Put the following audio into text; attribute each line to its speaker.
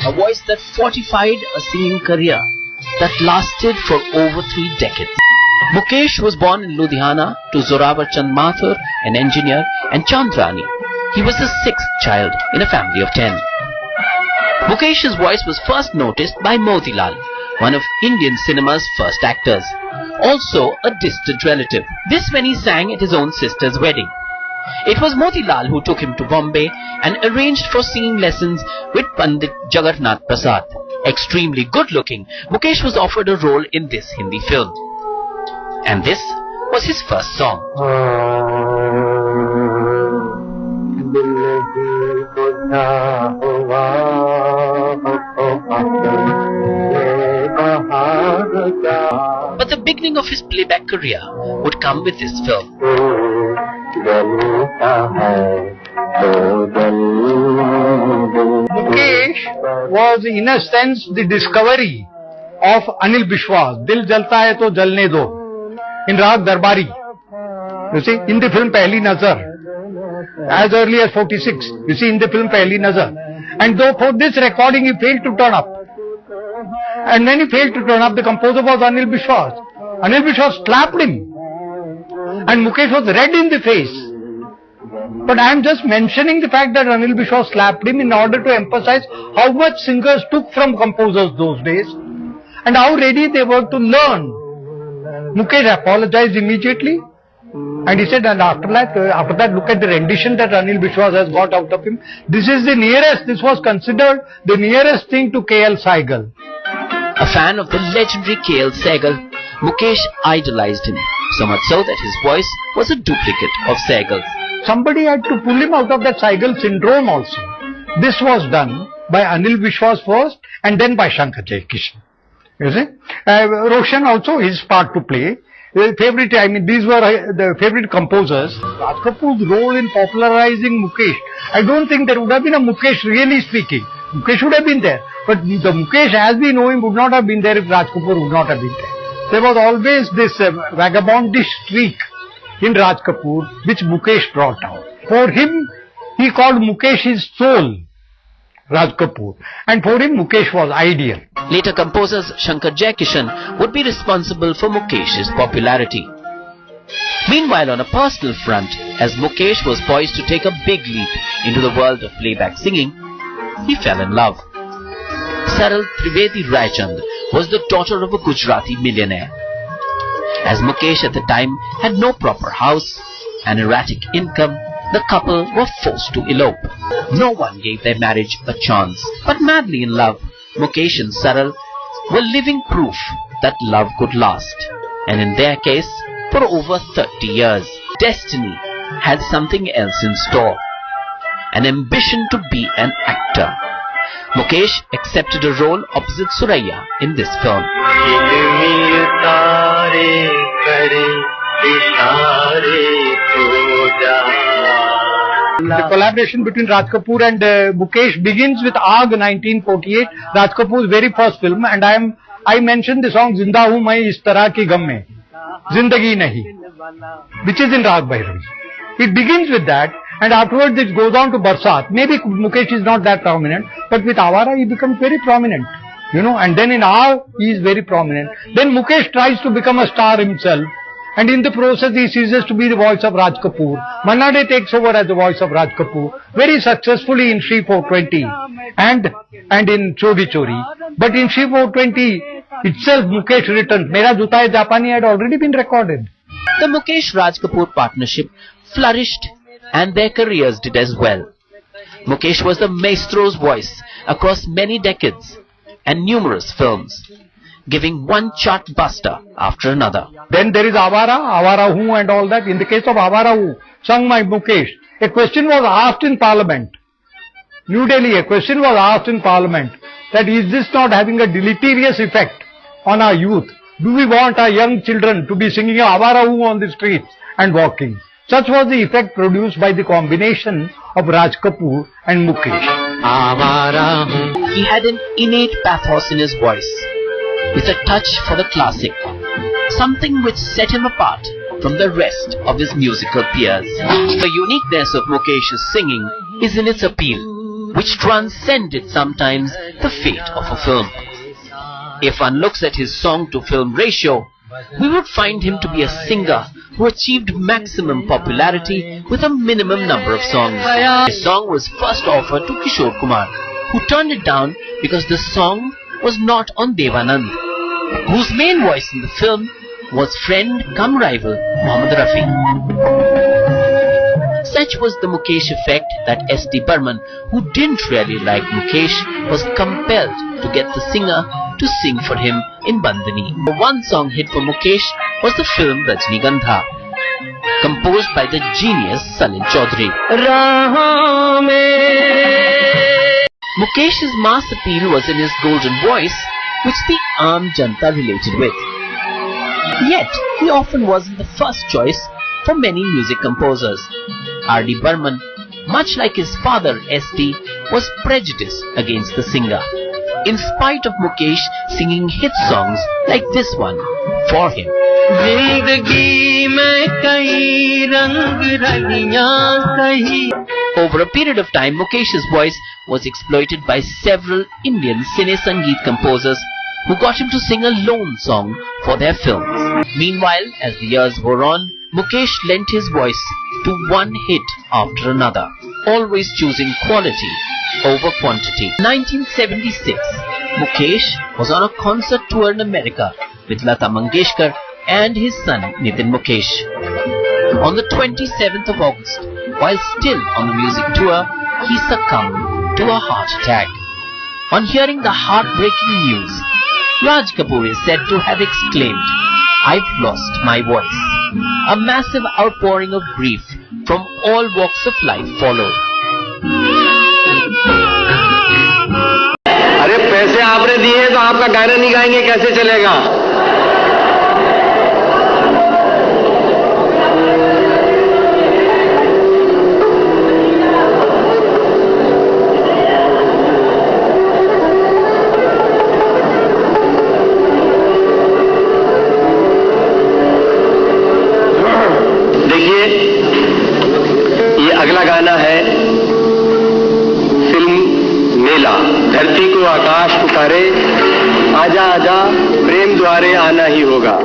Speaker 1: A voice that fortified a singing career that lasted for over 3 decades. Mukesh was born in Ludhiana to Zorawar Chand Mathur, an engineer, and Chandrani. He was the 6th child in a family of 10. Mukesh's voice was first noticed by Motilal, one of Indian cinema's first actors, also a distant relative. This when he sang at his own sister's wedding. It was Motilal who took him to Bombay and arranged for singing lessons with Pandit Jagannath Prasad. Extremely good-looking, Mukesh was offered a role in this Hindi film. And this was his first song. But the beginning of his playback career would come with this film.
Speaker 2: Mukesh was in a sense the discovery of Anil Bishwas, Dil Jalta Hai To Jalne Do, in Raag Darbari. You see, in the film Pehli Nazar, as early as 46, you see, in the film Pehli Nazar. And though for this recording he failed to turn up. And when he failed to turn up, the composer was Anil Bishwas. Anil Bishwas slapped him. And Mukesh was red in the face. But I am just mentioning the fact that Anil Bishwas slapped him in order to emphasize how much singers took from composers those days and how ready they were to learn. Mukesh apologized immediately and he said, and after that look at the rendition that Anil Bishwas has got out of him. This is the nearest, this was considered the nearest thing to K.L. Saigal.
Speaker 1: A fan of the legendary K.L. Saigal, Mukesh idolized him, so much so that his voice was a duplicate of Saigal's.
Speaker 2: Somebody had to pull him out of that Saigal syndrome also. This was done by Anil Bishwas first and then by Shankar Jaikishan. You see? Roshan also his part to play. These were the favorite composers. Raj Kapoor's role in popularizing Mukesh, I don't think there would have been a Mukesh really speaking. Mukesh would have been there. But the Mukesh as we know him would not have been there if Raj Kapoor would not have been there. There was always this vagabondish streak in Raj Kapoor which Mukesh brought out. For him, he called Mukesh his soul, Raj Kapoor. And for him, Mukesh was ideal.
Speaker 1: Later composers Shankar Jaikishan would be responsible for Mukesh's popularity. Meanwhile, on a personal front, as Mukesh was poised to take a big leap into the world of playback singing, he fell in love. Saral Trivedi Raichand was the daughter of a Gujarati millionaire. As Mukesh at the time had no proper house and erratic income, the couple were forced to elope. No one gave their marriage a chance. But madly in love, Mukesh and Saral were living proof that love could last. And in their case, for over 30 years, destiny had something else in store. An ambition to be an actor. Mukesh accepted a role opposite Suraiya in this film.
Speaker 2: The collaboration between Raj Kapoor and Mukesh begins with Aag 1948, Raj Kapoor's very first film, and I mentioned the song Zinda Hu Main Is Tarah Ki Gam Mein, Zindagi Nahi, which is in Raag Bhairavi. It begins with that, and afterwards it goes on to Barsat. Maybe Mukesh is not that prominent, but with Awara he becomes very prominent, you know, and then in Aag he is very prominent. Then Mukesh tries to become a star himself, and in the process he ceases to be the voice of Raj Kapoor. Manna De takes over as the voice of Raj Kapoor, very successfully in Shri 420 and in Chori Chori. But in Shri 420 itself Mukesh returns. Mera Juta Hai Japani had already been recorded.
Speaker 1: The Mukesh-Raj Kapoor partnership flourished and their careers did as well. Mukesh was the maestro's voice across many decades and numerous films, giving one chart buster after another.
Speaker 2: Then there is Awara Hu and all that. In the case of Awara Hu, sung by Mukesh, a question was asked in Parliament. New Delhi, a question was asked in Parliament that is this not having a deleterious effect on our youth? Do we want our young children to be singing Awara Hu on the streets and walking? Such was the effect produced by the combination of Raj Kapoor and Mukesh.
Speaker 1: He had an innate pathos in his voice, with a touch for the classic, something which set him apart from the rest of his musical peers. The uniqueness of Mukesh's singing is in its appeal. which transcended sometimes the fate of a film. If one looks at his song-to-film ratio, we would find him to be a singer who achieved maximum popularity with a minimum number of songs. His song was first offered to Kishore Kumar, who turned it down because the song was not on Devanand, whose main voice in the film was friend cum rival Mohammad Rafi. Such was the Mukesh effect that S.D. Burman, who didn't really like Mukesh, was compelled to get the singer to sing for him in Bandhani. The one song hit for Mukesh was the film Rajnigandha, composed by the genius Salil Chaudhary. Mukesh's mass appeal was in his golden voice, which the Aam Janta related with. Yet, he often wasn't the first choice for many music composers. R.D. Burman, much like his father S.D., was prejudiced against the singer, in spite of Mukesh singing hit songs like this one for him. Over a period of time, Mukesh's voice was exploited by several Indian Cine Sangeet composers who got him to sing a lone song for their films. Meanwhile, as the years wore on, Mukesh lent his voice to one hit after another, always choosing quality over quantity. In 1976, Mukesh was on a concert tour in America with Lata Mangeshkar and his son Nitin Mukesh. On the 27th of August, while still on the music tour, he succumbed to a heart attack. On hearing the heartbreaking news, Raj Kapoor is said to have exclaimed, "I've lost my voice." A massive outpouring of grief from all walks of life followed.
Speaker 3: अरे पैसे आपने दिए तो आपका गाना नहीं गाएंगे कैसे चलेगा? अगला गाना है फिल्म मेला। धरती को आकाश पुकारे, आजा आजा प्रेम द्वारे आना ही होगा।